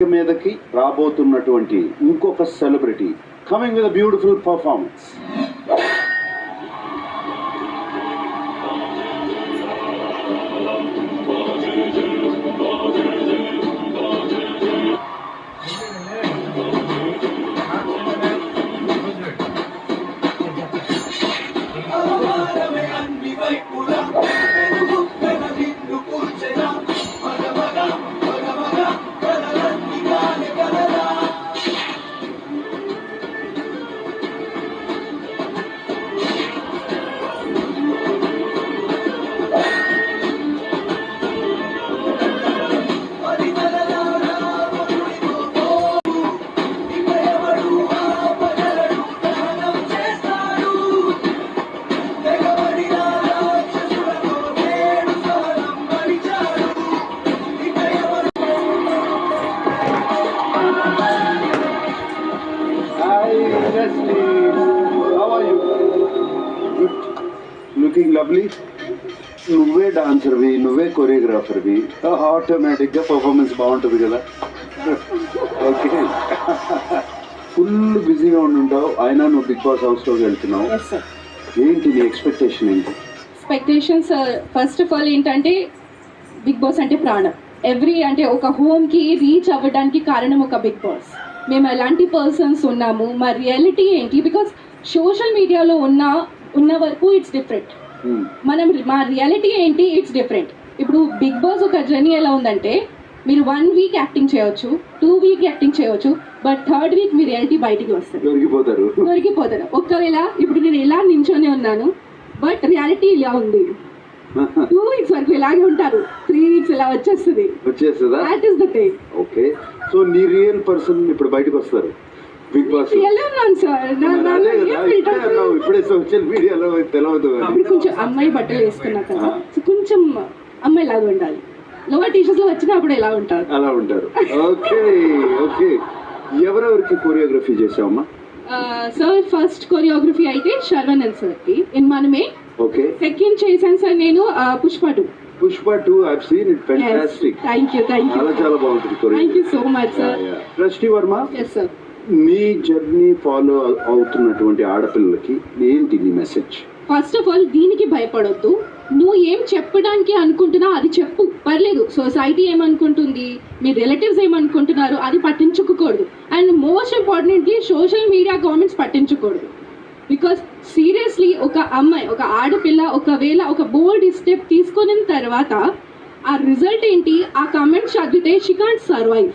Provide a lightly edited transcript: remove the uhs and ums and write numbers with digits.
మీదకి రాబోతున్నటువంటి ఇంకొక celebrity coming with beautiful performance. Looking lovely. నువ్వే డాన్సర్వి, నువ్వే కొరియోగ్రాఫర్వి, ఆటోమేటిక్గా పర్ఫార్మెన్స్ బాగుంటుంది కదా. ఓకే, ఫుల్ బిజీగా ఉండుంటావు, అయినా నువ్వు బిగ్ బాస్ హౌస్లోకి వెళ్తున్నావు. ఏంటి నీ ఎక్స్పెక్టేషన్ ఏంటి? ఎక్స్పెక్టేషన్స్ ఫస్ట్ ఆఫ్ ఆల్ ఏంటంటే బిగ్ బాస్ అంటే ప్రాణం. అంటే ఒక హోమ్కి రీచ్ అవ్వడానికి కారణం ఒక బిగ్ బాస్. మేము ఎలాంటి పర్సన్స్ ఉన్నాము, మా రియాలిటీ ఏంటి, బికాస్ సోషల్ మీడియాలో ఉన్న వరకు ఇట్స్ డిఫరెంట్. మా రియాలిటీ ఏంటి, ఇట్స్ డిఫరెంట్. ఇప్పుడు బిగ్ బాస్ ఒక జర్నీ ఎలా ఉందంటే, మీరు 1 వీక్ యాక్టింగ్ చేయవచ్చు, 2 వీక్ యాక్టింగ్ చేయవచ్చు, but 3rd week me reality బయటికి వస్తుంది, దొరికిపోతారు. ఒకవేళ ఇప్పుడు నేను ఎలా నించొని ఉన్నాను, బట్ రియాలిటీ ఇలా ఉంది. 2 వీక్స్ వరకు ఇలాగే ఉంటారు, 3 వీక్స్ ఇలా వచ్చేస్తుందా? That is the thing. Okay, so నీ రియల్ పర్సన్ ఇప్పుడు బయటకు వస్తారు బిగ్ బాస్. ఇప్పుడే సోషల్ మీడియాలో తెలియదు. కొంచెం అమ్మాయి బట్టలు వేసుకున్నా కదా, కొంచెం అమ్మాయి లాగా ఉండాలి. లోవర్ టీషర్ట్స్ లో వచ్చినప్పుడు ఎలా ఉంటారు, అలా ఉంటారు. ఓకే ఓకే, ఎవరెవరికి కొరియోగ్రఫీ చేసావమ్మా? సార్ ఫస్ట్ కొరియోగ్రఫీ అయితే శర్వణన్ సార్ కి ఇన్ మనమే. ఓకే, సెకండ్ చేశాను సార్ నేను Pushpa 2. I've seen it, fantastic. Thank you. చాలా బాగుంటుంది. Thank you so much sir. Rashti Verma, yes sir. నీ జర్నీ ఫాలో అవుతున్నటువంటి ఆడపిల్లలకి ఏంటి నీ మెసేజ్? ఫస్ట్ ఆఫ్ ఆల్ దీనికి భయపడొద్దు. నువ్వు ఏం చెప్పడానికి అనుకుంటున్నా అది చెప్పు, పర్లేదు. సొసైటీ ఏమనుకుంటుంది, మీ రిలేటివ్స్ ఏమనుకుంటున్నారు అది పట్టించుకోకూడదు. And most importantly social media comments పట్టించకూడదు. బికాస్ సీరియస్లీ ఒక అమ్మాయి, ఒక ఆడపిల్ల ఒకవేళ ఒక బోల్డ్ స్టెప్ తీసుకున్న తర్వాత ఆ రిజల్ట్ ఏంటి, ఆ కామెంట్స్ చదివితే షీ కాంట్ సర్వైవ్.